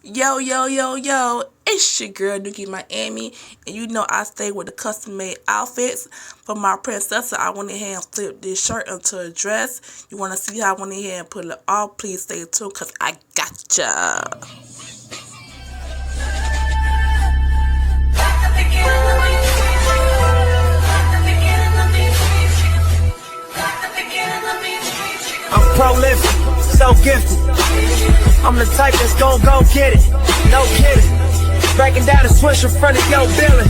Yo, yo, yo, yo, it's your girl, Nuki Miami, and you know I stay with the custom-made outfits. For my princess, I went ahead and flipped this shirt into a dress. You want to see how I went ahead and put it off? Please stay tuned, because I gotcha. I'm prolific, so gifted. I'm the type that's gon' go get it. No kidding. Breaking down the switch in front of your building.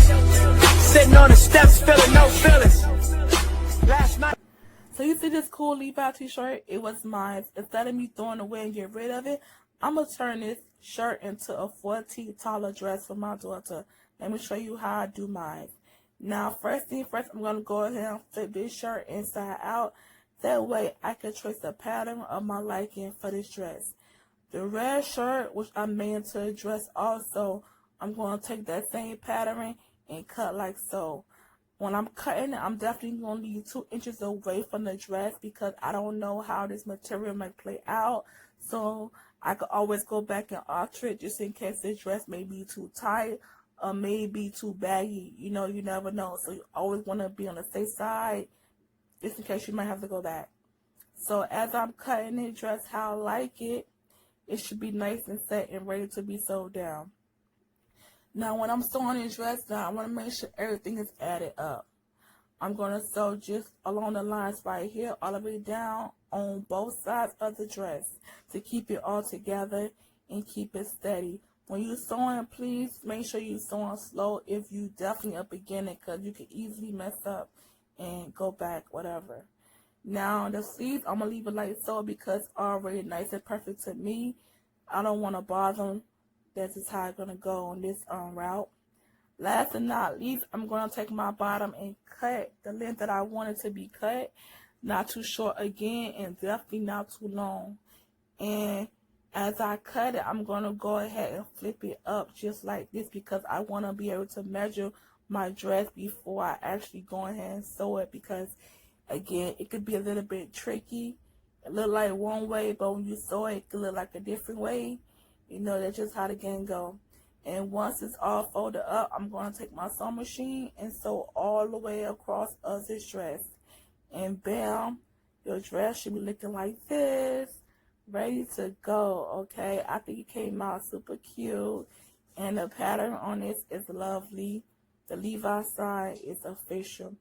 Sitting on the steps, feeling no feelings. Last night. So you see this cool Levi t-shirt? It was mine. Instead of me throwing it away and get rid of it, I'm going to turn this shirt into a 4T taller dress for my daughter. Let me show you how I do mine. Now, first thing first, I'm going to go ahead and flip this shirt inside out. That way, I can trace the pattern of my liking for this dress. The red shirt, which I made into a dress also, I'm going to take that same pattern and cut like so. When I'm cutting it, I'm definitely going to leave 2 inches away from the dress because I don't know how this material might play out. So I could always go back and alter it just in case this dress may be too tight or may be too baggy. You know, you never know. So you always want to be on the safe side just in case you might have to go back. So as I'm cutting the dress how I like it, it should be nice and set and ready to be sewed down. Now when I'm sewing this dress down, I want to make sure everything is added up. I'm going to sew just along the lines right here, all the way down on both sides of the dress to keep it all together and keep it steady. When you're sewing, please make sure you're sewing slow if you definitely a beginner, because you can easily mess up and go back, whatever. Now the sleeves, I'm going to leave it like so because it's already nice and perfect to me. I don't want to bother them. That's just how I'm going to go on this route. Last and not least, I'm going to take my bottom and cut the length that I want it to be cut. Not too short again, and definitely not too long. And as I cut it, I'm going to go ahead and flip it up just like this because I want to be able to measure my dress before I actually go ahead and sew it, because again, it could be a little bit tricky. It look like one way, but when you sew it, it could look like a different way. You know, that's just how the game go. And once it's all folded up, I'm going to take my sewing machine and sew all the way across of this dress. And bam, your dress should be looking like this, ready to go, okay? I think it came out super cute. And the pattern on this is lovely. The Levi side is official.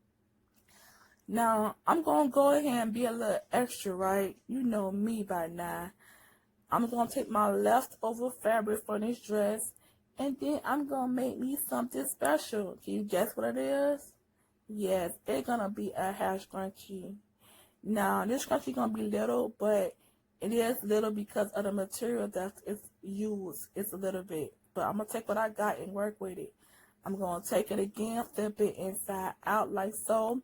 Now, I'm going to go ahead and be a little extra, right? You know me by now. I'm going to take my leftover fabric for this dress, and then I'm going to make me something special. Can you guess what it is? Yes, it's going to be a hair scrunchie. Now, this scrunchie is going to be little, but it is little because of the material that is used. It's a little bit. But I'm going to take what I got and work with it. I'm going to take it again, flip it inside out like so.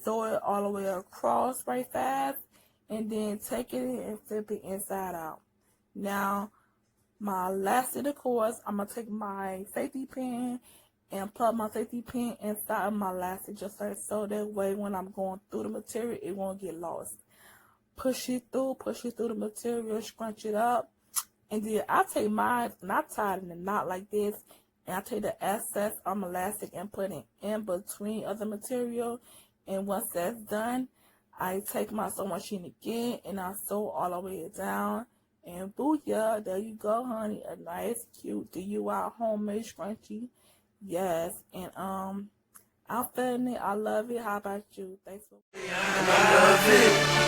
Sew it all the way across right fast, and then take it and flip it inside out. Now, my last of the course, I'm going to take my safety pin and plug my safety pin inside of my elastic just like so. That way when I'm going through the material, it won't get lost. Push it through the material, scrunch it up. And then I take mine and I tie it in a knot like this. And I take the excess elastic and put it in between other material. And once that's done, I take my sewing machine again and I sew all the way down. And booyah, there you go, honey. A nice, cute DIY homemade scrunchie. Yes. And I'm feeling it. I love it. How about you? Thanks for I love it.